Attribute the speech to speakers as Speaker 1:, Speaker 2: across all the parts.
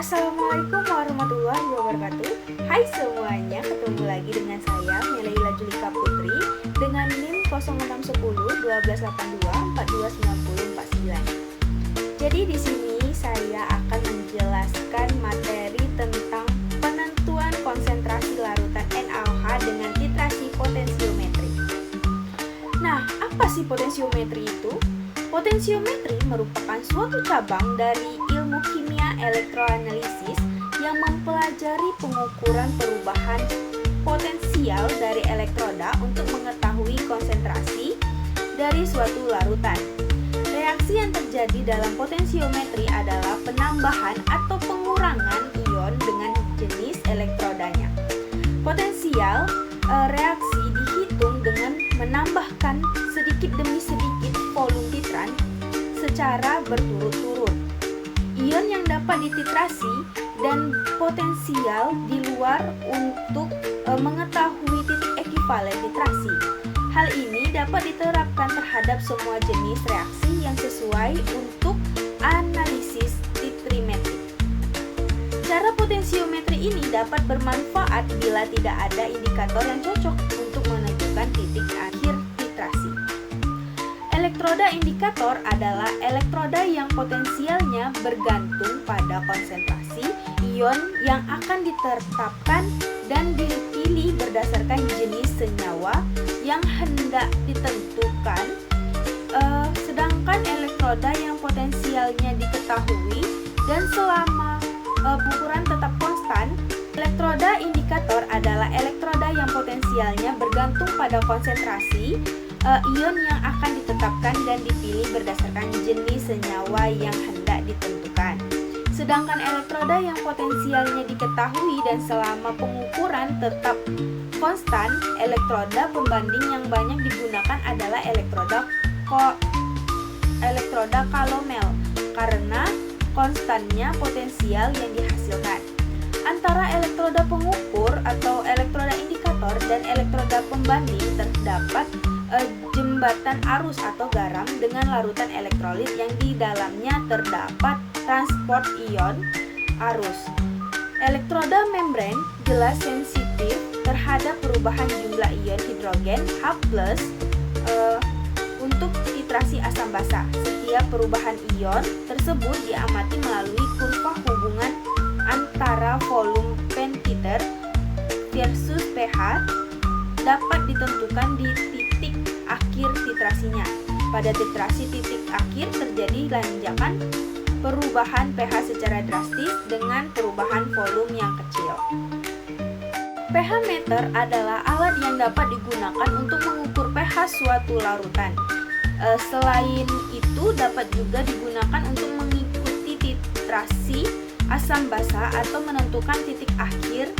Speaker 1: Assalamualaikum warahmatullahi wabarakatuh. Hai semuanya, ketemu lagi dengan saya Melaila Julika Putri dengan NIM 0610 1282 4290 49. Jadi di sini saya akan menjelaskan materi tentang penentuan konsentrasi larutan NaOH dengan titrasi potensiometri. Nah, apa sih potensiometri itu? Potensiometri merupakan suatu cabang dari ilmu kimia elektroanalisis yang mempelajari pengukuran perubahan potensial dari elektroda untuk mengetahui konsentrasi dari suatu larutan. Reaksi yang terjadi dalam potensiometri adalah penambahan atau pengurangan ion dengan jenis elektrodanya. Potensial reaksi dihitung dengan menambahkan sedikit demi sedikit volume titran secara berturut-turut. Ion yang dapat dititrasi dan potensial di luar untuk mengetahui titik ekivalen titrasi. Hal ini dapat diterapkan terhadap semua jenis reaksi yang sesuai untuk analisis titrimetrik. Cara potensiometri ini dapat bermanfaat bila tidak ada indikator yang cocok untuk menentukan titik akhir titrasi. Elektroda indikator adalah elektroda yang potensialnya bergantung pada konsentrasi ion yang akan ditetapkan dan dipilih berdasarkan jenis senyawa yang hendak ditentukan. Sedangkan elektroda yang potensialnya diketahui dan selama ukuran tetap konstan, elektroda indikator adalah elektroda yang potensialnya bergantung pada konsentrasi ion yang akan ditetapkan dan dipilih berdasarkan jenis senyawa yang hendak ditentukan. Sedangkan elektroda yang potensialnya diketahui dan selama pengukuran tetap konstan, elektroda pembanding yang banyak digunakan adalah elektroda Calomel karena konstannya potensial yang dihasilkan. Antara elektroda pengukur atau elektroda indikator dan elektroda pembanding terdapat jembatan arus atau garam dengan larutan elektrolit yang di dalamnya terdapat transport ion arus. Elektroda membran jelas sensitif terhadap perubahan jumlah ion hidrogen H+ untuk titrasi asam basa. Setiap perubahan ion tersebut diamati melalui kurva hubungan antara volume pentiter versus pH dapat ditentukan di titik akhir titrasinya. Pada titrasi titik akhir terjadi lonjakan perubahan pH secara drastis dengan perubahan volume yang kecil. pH meter adalah alat yang dapat digunakan untuk mengukur pH suatu larutan. Selain itu dapat juga digunakan untuk mengikuti titrasi asam basa atau menentukan titik akhir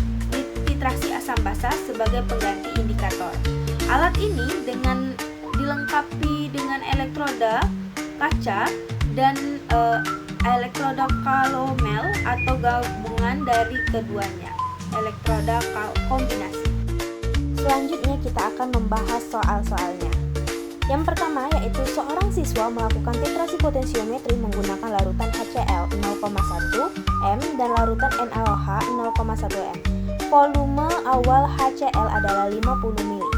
Speaker 1: titrasi asam basa sebagai pengganti indikator. Alat ini dilengkapi dengan elektroda kaca dan elektroda Calomel atau gabungan dari keduanya, elektroda kombinasi. Selanjutnya kita akan membahas soal-soalnya. Yang pertama yaitu seorang siswa melakukan titrasi potensiometri menggunakan larutan HCl 0,1 m dan larutan NaOH 0,1 m. Volume awal HCl adalah 50 ml.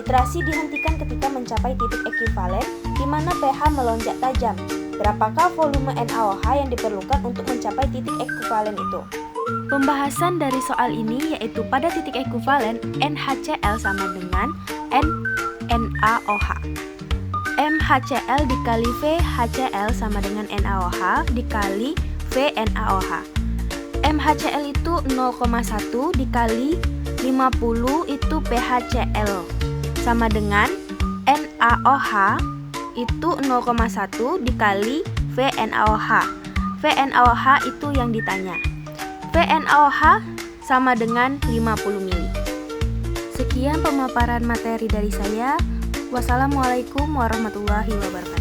Speaker 1: Titrasi dihentikan ketika mencapai titik ekivalen di mana pH melonjak tajam. Berapakah volume NaOH yang diperlukan untuk mencapai titik ekivalen itu? Pembahasan dari soal ini yaitu pada titik ekivalen NaHCl sama dengan NaOH. MHCl dikali VHCl sama dengan NaOH dikali VNaOH. MHCl itu 0,1 dikali 50 itu PHCl sama dengan NaOH itu 0,1 dikali VNaOH. VNaOH itu yang ditanya. VNaOH sama dengan 50 ml. Sekian pemaparan materi dari saya. Wassalamualaikum warahmatullahi wabarakatuh.